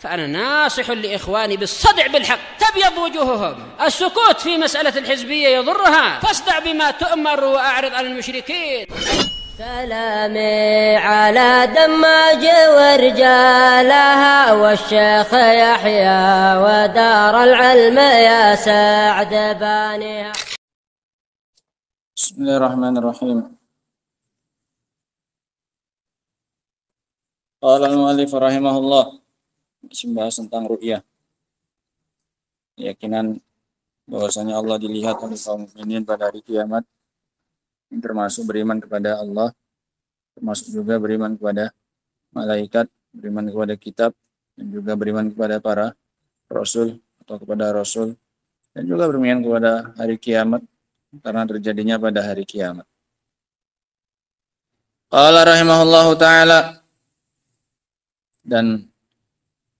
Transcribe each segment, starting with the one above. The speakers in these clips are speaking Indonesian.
فأنا ناصح لإخواني بالصدع بالحق. تبيض وجوههم، السكوت في مسألة الحزبية يضرها، فاصدع بما تؤمر وأعرض عن المشركين. سلامي على دماج ورجالها والشيخ يحيى ودار العلم يا سعد بانيها. بسم الله الرحمن الرحيم. قال المؤلف رحمه الله, masih membahas tentang ru'yah, keyakinan bahwasanya Allah dilihat oleh kaum mukminin pada hari kiamat, termasuk beriman kepada Allah, termasuk juga beriman kepada malaikat, beriman kepada kitab, dan juga beriman kepada para rasul atau kepada rasul, dan juga beriman kepada hari kiamat karena terjadinya pada hari kiamat. Qala rahimahullahu ta'ala, dan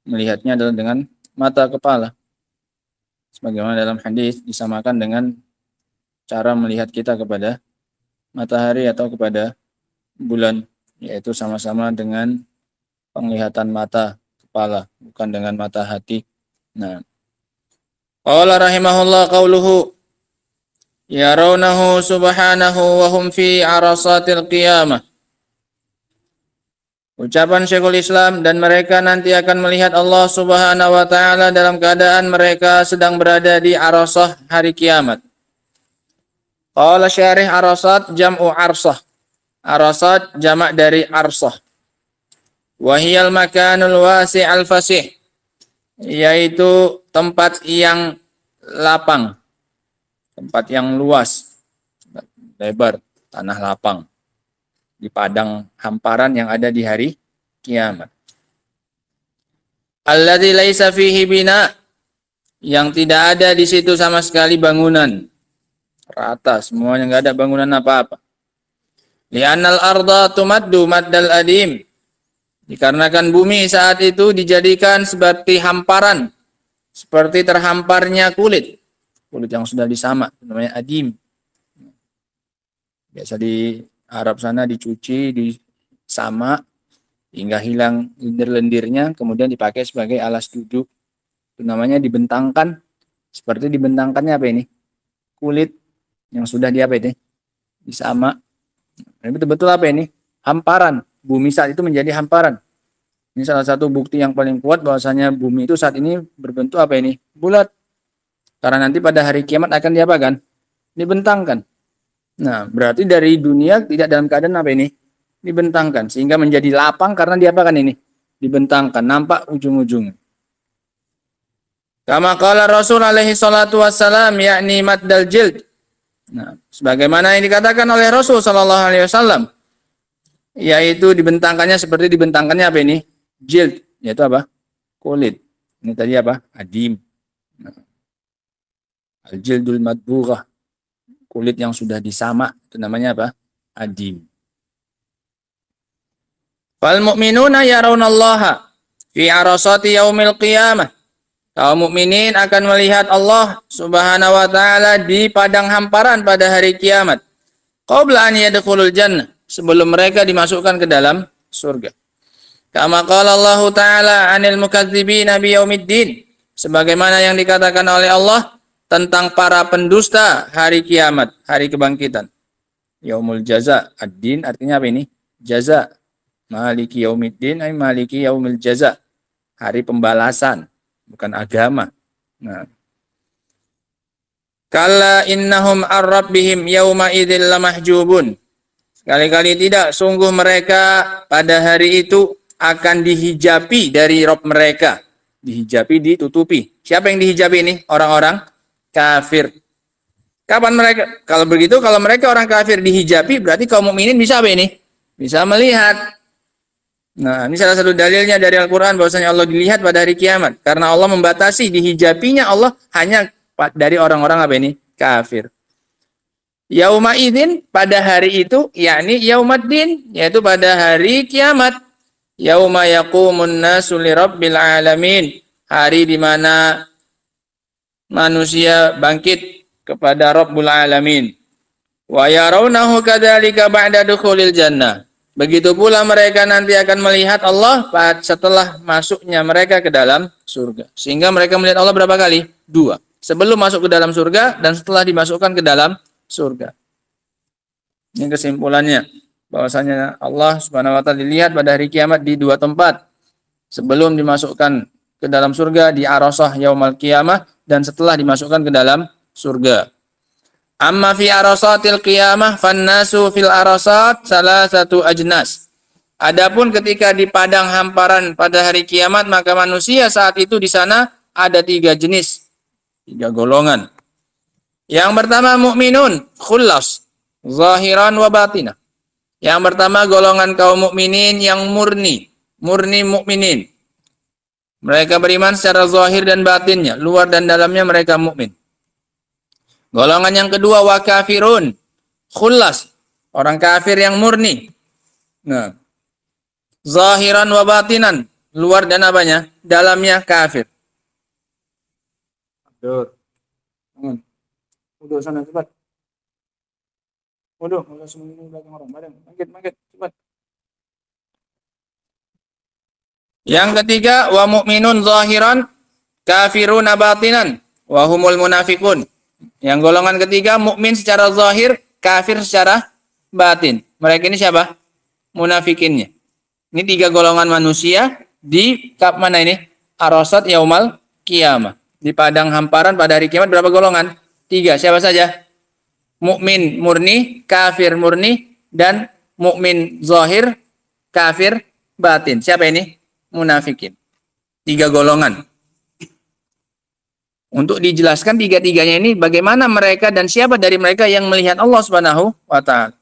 melihatnya adalah dengan mata kepala, sebagaimana dalam hadis disamakan dengan cara melihat kita kepada matahari atau kepada bulan, yaitu sama-sama dengan penglihatan mata kepala, bukan dengan mata hati. Nah, qala rahimahullah qauluhu yarawnahu subhanahu wa hum fi arasatil qiyamah. Ucapan Syekhul Islam, dan mereka nanti akan melihat Allah Subhanahu wa ta'ala dalam keadaan mereka sedang berada di arasah hari kiamat. Qala syarih, arasat jam'u arsah. Arasat jamak dari arsah. Wa hiyal makanul wasi' al-fasih, yaitu tempat yang lapang, tempat yang luas, lebar, tanah lapang, di padang hamparan yang ada di hari kiamat. Alladzi laisa fihi bina, yang tidak ada di situ sama sekali bangunan, rata semuanya, enggak ada bangunan apa-apa. Li'annal arda tumaddu maddal adim, dikarenakan bumi saat itu dijadikan seperti hamparan, seperti terhamparnya kulit yang sudah disamak, namanya adim. Biasa di Arab sana dicuci, disamak hingga hilang lendir-lendirnya, kemudian dipakai sebagai alas duduk. Itu namanya dibentangkan. Seperti dibentangkannya apa ini? Kulit yang sudah disamak. Ini betul-betul apa ini? Hamparan. Bumi saat itu menjadi hamparan. Ini salah satu bukti yang paling kuat bahwasanya bumi itu saat ini berbentuk apa ini? Bulat. Karena nanti pada hari kiamat akan diapakan? Dibentangkan. Nah, berarti dari dunia tidak dalam keadaan apa ini? Dibentangkan, sehingga menjadi lapang karena diapakan ini? Dibentangkan, nampak ujung-ujung. Kama qala Rasul alaihi salatu wassalam, yakni maddal jild. Nah, sebagaimana yang dikatakan oleh Rasul sallallahu alaihi wasallam, yaitu dibentangkannya seperti dibentangkannya apa ini? Jild, yaitu apa? Kulit. Ini tadi apa? Adim. Nah, al-jildul madbughah, kulit yang sudah disamak, itu namanya apa? Adim. Fal mu'minuna yarawnallaha fi arasati yaumil qiyamah. Kaum mukminin akan melihat Allah Subhanahu wa ta'ala di padang hamparan pada hari kiamat. Qabla an yadkhulul jannah, sebelum mereka dimasukkan ke dalam surga. Kama qala Allah ta'ala 'anil mukadzibina bi yaumiddin, sebagaimana yang dikatakan oleh Allah tentang para pendusta hari kiamat, hari kebangkitan. Yaumul jaza, ad-din artinya apa ini? Jaza. Maliki yaumiddin ay maliki yaumil jaza. Hari pembalasan, bukan agama. Nah. Kalla innahum ar-rabbihim yauma idzil lamahjubun. Sekali-kali tidak, sungguh mereka pada hari itu akan dihijabi dari Rabb mereka. Dihijabi, ditutupi. Siapa yang dihijabi ini? Orang-orang kafir. Kapan mereka? Kalau begitu, kalau mereka orang kafir dihijabi, berarti kaum mukminin bisa apa ini? Bisa melihat. Nah, ini salah satu dalilnya dari Al-Quran bahwasanya Allah dilihat pada hari kiamat. Karena Allah membatasi dihijabinya Allah hanya dari orang-orang apa ini? Kafir. Yauma idzin, pada hari itu, yakni yaumaddin, yaitu pada hari kiamat. Yauma yaqumun nasu lirabbil alamin, hari di mana manusia bangkit kepada Rabbul Alamin. Wa yarawnahu kadzalika ba'da dukhulil jannah. Begitu pula mereka nanti akan melihat Allah setelah masuknya mereka ke dalam surga. Sehingga mereka melihat Allah berapa kali? 2. Sebelum masuk ke dalam surga dan setelah dimasukkan ke dalam surga. Ini kesimpulannya. Bahwasanya Allah Subhanahu wa taala dilihat pada hari kiamat di 2 tempat. Sebelum dimasukkan ke dalam surga di Arasah Yaumul Qiyamah dan setelah dimasukkan ke dalam surga. Amma fi arasatil qiyamah fannasu fil arasat salasatu ajnas. Adapun ketika di padang hamparan pada hari kiamat maka manusia saat itu di sana ada 3 jenis, 3 golongan. Yang pertama mukminun khullas zahiran wa batinah. Yang pertama golongan kaum mukminin yang murni mukminin. Mereka beriman secara zahir dan batinnya, luar dan dalamnya mereka mukmin. Golongan yang kedua wa kafirun khullas, orang kafir yang murni. Nah, zahiran wa batinan, luar dan apanya? Dalamnya kafir. Udah sana cepat. Udah semuanya belakang orang. Bangkit, cepat. Yang ketiga wa mu'minun zahiran kafirun batinan wa humul munafiqun. Yang golongan ketiga mukmin secara zahir, kafir secara batin. Mereka ini siapa? Munafikinnya. Ini 3 golongan manusia di mana ini? Arasat Yaumul Qiyamah. Di padang hamparan pada hari kiamat berapa golongan? 3. Siapa saja? Mukmin murni, kafir murni, dan mukmin zahir, kafir batin. Siapa ini? Munafikin. 3 golongan. Untuk dijelaskan 3-3-nya ini bagaimana mereka dan siapa dari mereka yang melihat Allah Subhanahu wa taala.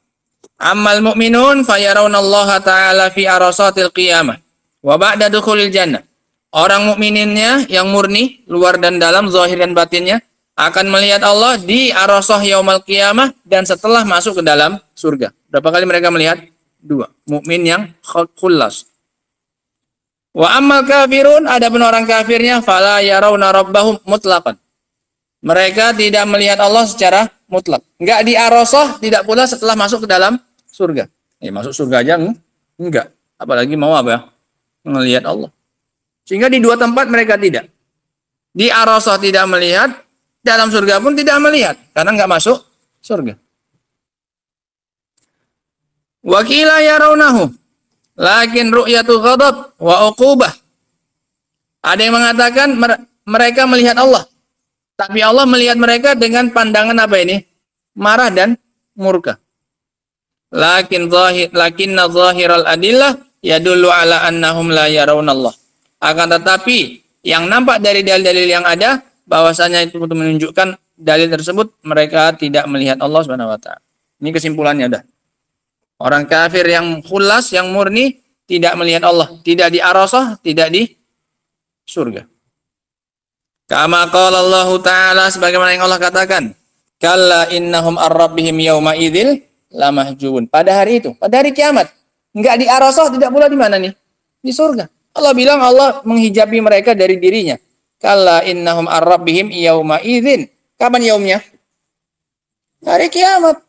Ammal mu'minun fayarawnallaha ta'ala fi arasatil qiyamah wa ba'da dukhulil jannah. Orang mukmininnya yang murni, luar dan dalam, zahir dan batinnya akan melihat Allah di arasah yaumul qiyamah dan setelah masuk ke dalam surga. Berapa kali mereka melihat? 2. Mukmin yang khullas. Wa ammal kafirun, adapun orang kafirnya fala yarawna rabbahum mutlaqan. Mereka tidak melihat Allah secara mutlak. Enggak di arasah, tidak pula setelah masuk ke dalam surga. Masuk surga aja enggak. Apalagi mau apa? Melihat Allah. Sehingga di 2 tempat mereka tidak. Di arasah tidak melihat, dalam surga pun tidak melihat karena enggak masuk surga. Wa qila yarawnahu lakin ru'yatu ghadab wa uqubah. Ada yang mengatakan mereka melihat Allah. Tapi Allah melihat mereka dengan pandangan apa ini? Marah dan murka. Lakinna zahiral adillah yadullu ala annahum la yarawnallah. Akan tetapi yang nampak dari dalil-dalil yang ada bahwasanya itu menunjukkan dalil tersebut mereka tidak melihat Allah Subhanahu wa taala. Ini kesimpulannya dah. Orang kafir yang khulas, yang murni, tidak melihat Allah. Tidak di arasah, tidak di surga. Kama qala Allah Ta'ala, sebagaimana yang Allah katakan. Kalla innahum ar-rabbihim yawma idzil lamahjubun. Pada hari itu, pada hari kiamat. Enggak di arasah, tidak pula di mana nih? Di surga. Allah bilang Allah menghijabi mereka dari dirinya. Kalla innahum ar-rabbihim yawma idzin. Kapan yaumnya? Hari kiamat.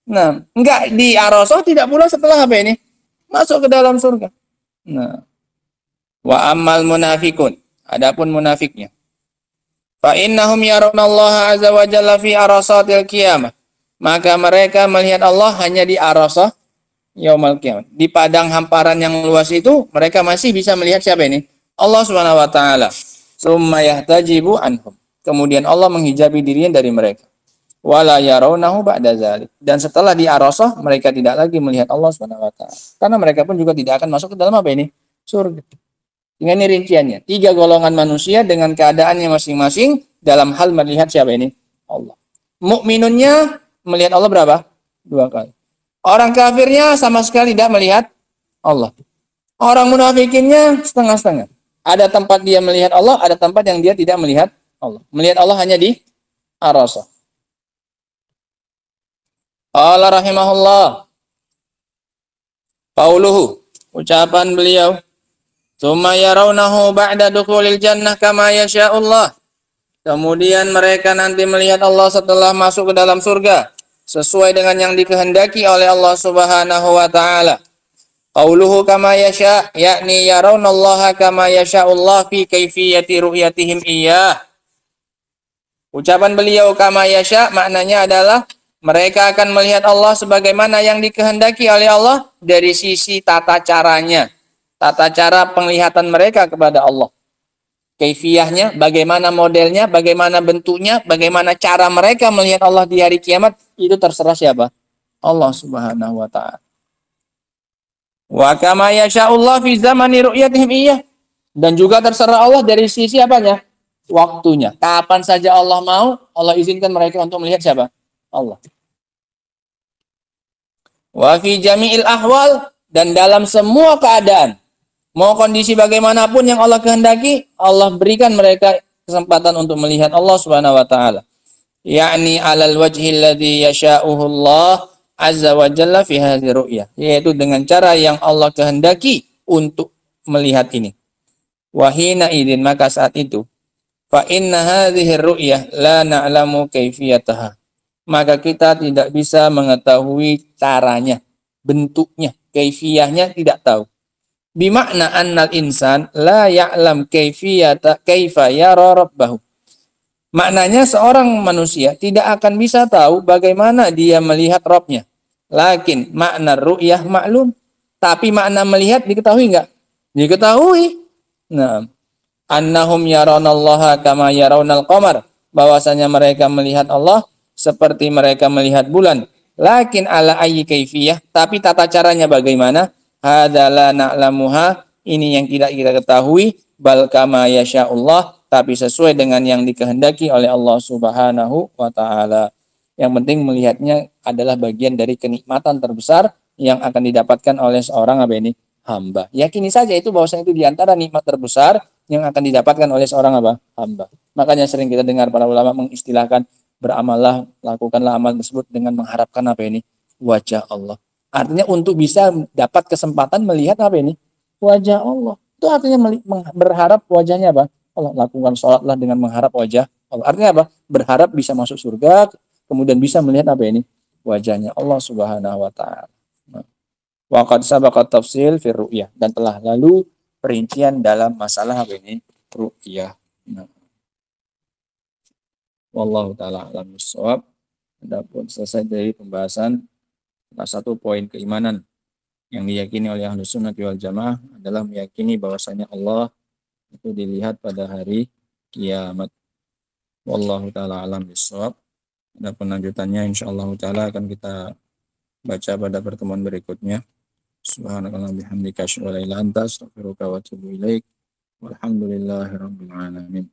Nah, enggak di arasah, tidak pula setelah apa ini? Masuk ke dalam surga. Nah, wa ammal munafiqun. Adapun munafiknya. Fa innahum yarawnallaha azza wa jalla fi arasatil qiyamah. Maka mereka melihat Allah hanya di arasah yaumul qiyamah. Di padang hamparan yang luas itu mereka masih bisa melihat siapa ini? Allah Subhanahu wa taala. Summa yahtajibu anhum. Kemudian Allah menghijabi dirinya dari mereka. Wala yarawnahu ba'da dzalik. Dan setelah di arasah mereka tidak lagi melihat Allah Subhanahu wa taala. Karena mereka pun juga tidak akan masuk ke dalam apa ini? Surga. Dengan ini rinciannya, 3 golongan manusia dengan keadaannya masing-masing dalam hal melihat siapa ini? Allah. Mukminunnya melihat Allah berapa? 2 kali. Orang kafirnya sama sekali tidak melihat Allah. Orang munafikinnya setengah-setengah. Ada tempat dia melihat Allah, ada tempat yang dia tidak melihat Allah. Melihat Allah hanya di arasah. Allah rahimahullah. Qauluhu, ucapan beliau, "Tsumma yarawnahu ba'da dukhulil jannah kama yasha'ullah." Kemudian mereka nanti melihat Allah setelah masuk ke dalam surga sesuai dengan yang dikehendaki oleh Allah Subhanahu wa taala. Qauluhu kama yasha, yakni yarawnallaha kama yasha'ullah fi kaifiyati ru'yatihim iyyah. Ucapan beliau kama yasha maknanya adalah mereka akan melihat Allah sebagaimana yang dikehendaki oleh Allah dari sisi tata caranya. Tata cara penglihatan mereka kepada Allah. Kaifiyahnya, bagaimana modelnya, bagaimana bentuknya, bagaimana cara mereka melihat Allah di hari kiamat, itu terserah siapa? Allah Subhanahu wa ta'ala. Wa kama yasha'ullah fi zamani ru'yatihim iyyah. Dan juga terserah Allah dari sisi apanya? Waktunya. Kapan saja Allah mau, Allah izinkan mereka untuk melihat siapa? Allah. Wa fi jami'il ahwal, dan dalam semua keadaan, mau kondisi bagaimanapun yang Allah kehendaki, Allah berikan mereka kesempatan untuk melihat Allah Subhanahu wa taala. Yakni alal wajhi alladhi yasha'uhu Allah azza wa jalla fi hadhihi ru'yah, yaitu dengan cara yang Allah kehendaki untuk melihat ini. Wa hina idzin, maka saat itu, fa inna hadhihi ru'yah la na'lamu kaifiyataha, maka kita tidak bisa mengetahui caranya, bentuknya, kaifiyahnya tidak tahu. Bimakna annal insan la ya'lam kaifiyata kaifa yara rabbahu. Maknanya seorang manusia tidak akan bisa tahu bagaimana dia melihat Rabbnya. Lakin makna ru'yah maklum. Tapi makna melihat diketahui enggak? Diketahui. Nah, annahum yarawnallaha kama yarawnal qamar. Bahwasanya mereka melihat Allah seperti mereka melihat bulan. Lakin ala ayyi kaifiyah, tapi tata caranya bagaimana? Hadala na'lamuha, ini yang tidak kita ketahui, bal kama yasha'ullah, tapi sesuai dengan yang dikehendaki oleh Allah Subhanahu wa taala. Yang penting melihatnya adalah bagian dari kenikmatan terbesar yang akan didapatkan oleh seorang hamba. Yakini saja itu bahwasanya itu diantara nikmat terbesar yang akan didapatkan oleh seorang hamba. Makanya sering kita dengar para ulama mengistilahkan, beramallah, lakukanlah amal tersebut dengan mengharapkan wajah Allah. Artinya untuk bisa dapat kesempatan melihat wajah Allah. Itu artinya berharap wajahnya Allah. Lakukan sholatlah dengan mengharap wajah Allah. Artinya apa? Berharap bisa masuk surga, kemudian bisa melihat wajahnya Allah Subhanahu wa ta'ala. Wa qad sabaqa tafsil fi ru'yah, dan telah lalu perincian dalam masalah ru'yah. Wallahu ta'ala a'lam bissawab. Adapun selesai dari pembahasan salah satu poin keimanan yang diyakini oleh Ahlus Sunnah wal Jamaah adalah meyakini bahwasanya Allah itu dilihat pada hari kiamat. Wallahu ta'ala a'lam bissawab. Adapun lanjutannya insyaallah ta'ala akan kita baca pada pertemuan berikutnya. Subhanakallah bihamdika asyhadu an la ilaha illa anta astaghfiruka wa atubu ilaik. Walhamdulillahirabbil alamin.